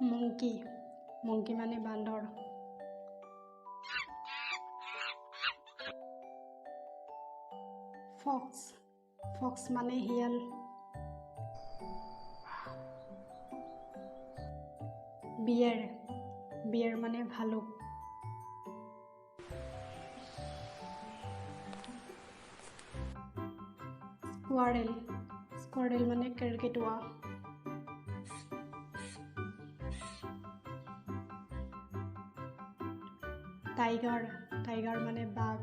monkey monkey মানে বান্দৰ Fox Fox মানে শিয়াল বিয়েৰ মানে ভালুক স্কুৱাৰেল মানে কেৰ্কেটুৱা টাইগাৰ মানে বাঘ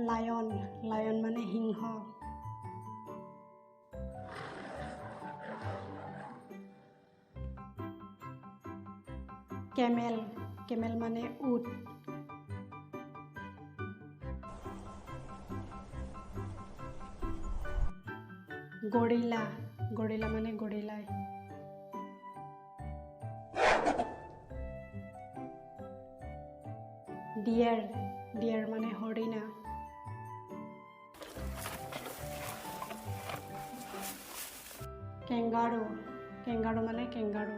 লায়ন মানে সিংহ কেমেল মানে উট গৰিলা মানে গৰিলাই ডিয়াৰ মানে হৰিণা কেংগাৰু মানে কেংগাৰু